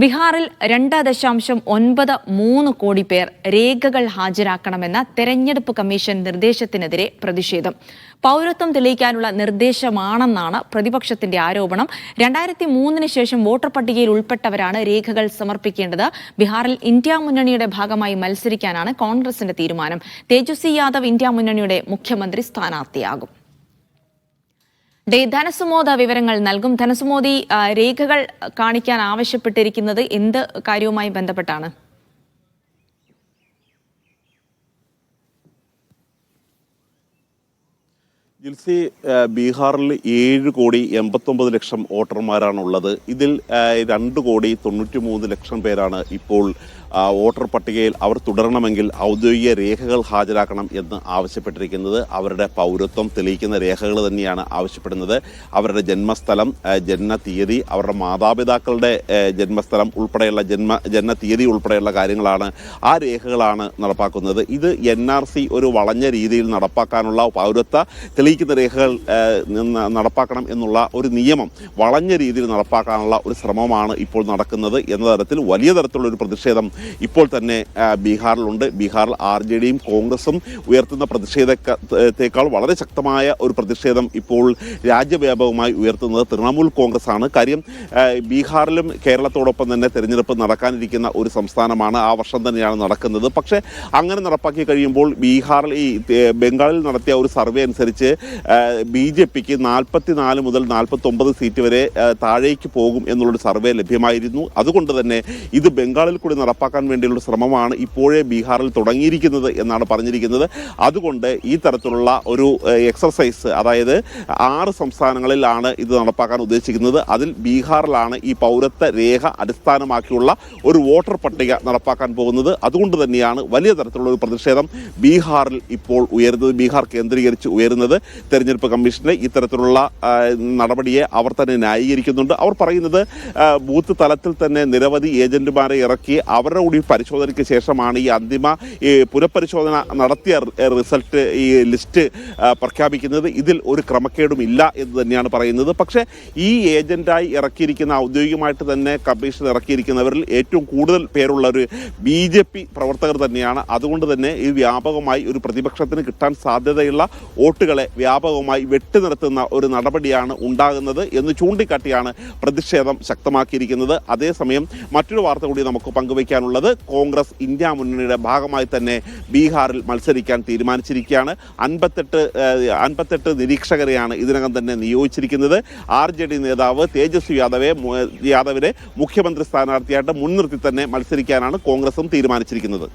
ബീഹാറിൽ 2.93 കോടി പേർ രേഖകൾ ഹാജരാക്കണമെന്ന തെരഞ്ഞെടുപ്പ് കമ്മീഷൻ നിർദ്ദേശത്തിനെതിരെ പ്രതിഷേധം. പൗരത്വം തെളിയിക്കാനുള്ള നിർദ്ദേശമാണെന്നാണ് പ്രതിപക്ഷത്തിന്റെ ആരോപണം. 2003 ശേഷം വോട്ടർ പട്ടികയിൽ ഉൾപ്പെട്ടവരാണ് രേഖകൾ സമർപ്പിക്കേണ്ടത്. ബീഹാറിൽ ഇന്ത്യ മുന്നണിയുടെ ഭാഗമായി മത്സരിക്കാനാണ് കോൺഗ്രസിന്റെ തീരുമാനം. തേജസ്വി യാദവ് ഇന്ത്യ മുന്നണിയുടെ മുഖ്യമന്ത്രി സ്ഥാനാർത്ഥിയാകും. ധനസുമോദ വിവരങ്ങൾ നൽകും. ധനസുമോദി, രേഖകൾ കാണിക്കാൻ ആവശ്യപ്പെട്ടിരിക്കുന്നത് എന്ത് കാര്യവുമായി ബന്ധപ്പെട്ടാണ്? ജിൽസി, ബീഹാറിൽ 7,89,00,000 വോട്ടർമാരാണുള്ളത്. ഇതിൽ 2,93,00,000 പേരാണ് ഇപ്പോൾ വോട്ടർ പട്ടികയിൽ അവർ തുടരണമെങ്കിൽ ഔദ്യോഗിക രേഖകൾ ഹാജരാക്കണം എന്ന് ആവശ്യപ്പെട്ടിരിക്കുന്നത്. അവരുടെ പൗരത്വം തെളിയിക്കുന്ന രേഖകൾ തന്നെയാണ് ആവശ്യപ്പെടുന്നത്. അവരുടെ ജന്മസ്ഥലം, ജനനതീയതി, അവരുടെ മാതാപിതാക്കളുടെ ജന്മസ്ഥലം ഉൾപ്പെടെയുള്ള ജനനതീയതി ഉൾപ്പെടെയുള്ള കാര്യങ്ങളാണ്, ആ രേഖകളാണ് നടപ്പാക്കുന്നത്. ഇത് NRC ഒരു വളഞ്ഞ രീതിയിൽ നടപ്പാക്കാനുള്ള, പൗരത്വ തെളിയിക്കുന്ന രേഖകൾ നടപ്പാക്കണം എന്നുള്ള ഒരു നിയമം വളഞ്ഞ രീതിയിൽ നടപ്പാക്കാനുള്ള ഒരു ശ്രമമാണ് ഇപ്പോൾ നടക്കുന്നത് എന്ന തരത്തിൽ വലിയ തരത്തിലുള്ള ഒരു പ്രതിഷേധം ഇപ്പോൾ തന്നെ ബീഹാറിലുണ്ട്. ബീഹാറിൽ RJDയും കോൺഗ്രസും ഉയർത്തുന്ന പ്രതിഷേധത്തേക്കാൾ വളരെ ശക്തമായ ഒരു പ്രതിഷേധം ഇപ്പോൾ രാജ്യവ്യാപകമായി ഉയർത്തുന്നത് തൃണമൂൽ കോൺഗ്രസ് ആണ്. കാര്യം, ബീഹാറിലും കേരളത്തോടൊപ്പം തന്നെ തെരഞ്ഞെടുപ്പ് നടക്കാനിരിക്കുന്ന ഒരു സംസ്ഥാനമാണ്. ആ വർഷം തന്നെയാണ് നടക്കുന്നത്. പക്ഷേ അങ്ങനെ നടപ്പാക്കി കഴിയുമ്പോൾ ബീഹാറിൽ ബംഗാളിൽ നടത്തിയ ഒരു സർവേ അനുസരിച്ച് BJPക്ക് 44 മുതൽ 49 സീറ്റ് വരെ താഴേക്ക് പോകും എന്നുള്ളൊരു സർവേ ലഭ്യമായിരുന്നു. അതുകൊണ്ട് തന്നെ ഇത് ബംഗാളിൽ കൂടി നടപ്പാക്കാൻ വേണ്ടിയുള്ള ശ്രമമാണ് ഇപ്പോഴേ ബീഹാറിൽ തുടങ്ങിയിരിക്കുന്നത് എന്നാണ് പറഞ്ഞിരിക്കുന്നത്. അതുകൊണ്ട് ഈ തരത്തിലുള്ള ഒരു എക്സർസൈസ്, അതായത് 6 സംസ്ഥാനങ്ങളിലാണ് ഇത് നടപ്പാക്കാൻ ഉദ്ദേശിക്കുന്നത്. അതിൽ ബീഹാറിലാണ് ഈ പൗരത്വ രേഖ അടിസ്ഥാനമാക്കിയുള്ള ഒരു വോട്ടർ പട്ടിക നടപ്പാക്കാൻ പോകുന്നത്. അതുകൊണ്ട് തന്നെയാണ് വലിയ തരത്തിലുള്ള ഒരു പ്രതിഷേധം ബീഹാറിൽ ഇപ്പോൾ ഉയരുന്നത്, ബീഹാർ കേന്ദ്രീകരിച്ച് ഉയരുന്നത്. തെരഞ്ഞെടുപ്പ് കമ്മീഷന്റെ ഇത്തരത്തിലുള്ള നടപടിയെ അവർ തന്നെ ന്യായീകരിക്കുന്നുണ്ട്. അവർ പറയുന്നത് ബൂത്ത് തലത്തിൽ തന്നെ നിരവധി ഏജന്റുമാരെ ഇറക്കി അവരുടെ കൂടി പരിശോധനയ്ക്ക് ശേഷമാണ് ഈ അന്തിമ പുനഃപരിശോധന നടത്തിയ റിസൾട്ട്, ഈ ലിസ്റ്റ് പ്രഖ്യാപിക്കുന്നത്. ഇതിൽ ഒരു ക്രമക്കേടും ഇല്ല എന്ന് തന്നെയാണ് പറയുന്നത്. പക്ഷേ ഈ ഏജന്റായി ഇറക്കിയിരിക്കുന്ന, ഔദ്യോഗികമായിട്ട് തന്നെ കമ്മീഷൻ ഇറക്കിയിരിക്കുന്നവരിൽ ഏറ്റവും കൂടുതൽ പേരുള്ള ഒരു BJP പ്രവർത്തകർ തന്നെയാണ്. അതുകൊണ്ട് തന്നെ ഈ വ്യാപകമായി ഒരു പ്രതിപക്ഷത്തിന് കിട്ടാൻ സാധ്യതയുള്ള വോട്ടുകളെ വ്യാപകമായി വെട്ടിനിർത്തുന്ന ഒരു നടപടിയാണ് ഉണ്ടാകുന്നത് എന്ന് ചൂണ്ടിക്കാട്ടിയാണ് പ്രതിഷേധം ശക്തമാക്കിയിരിക്കുന്നത്. അതേസമയം മറ്റൊരു വാർത്ത കൂടി നമുക്ക് പങ്കുവയ്ക്കാനുള്ളത്, കോൺഗ്രസ് ഇന്ത്യ മുന്നണിയുടെ ഭാഗമായി തന്നെ ബീഹാറിൽ മത്സരിക്കാൻ തീരുമാനിച്ചിരിക്കുകയാണ്. 58 നിരീക്ഷകരെയാണ് ഇതിനകം തന്നെ നിയോഗിച്ചിരിക്കുന്നത്. RJD നേതാവ് തേജസ്വി യാദവിനെ മുഖ്യമന്ത്രി സ്ഥാനാർത്ഥിയായിട്ട് മുൻനിർത്തി തന്നെ മത്സരിക്കാനാണ് കോൺഗ്രസും തീരുമാനിച്ചിരിക്കുന്നത്.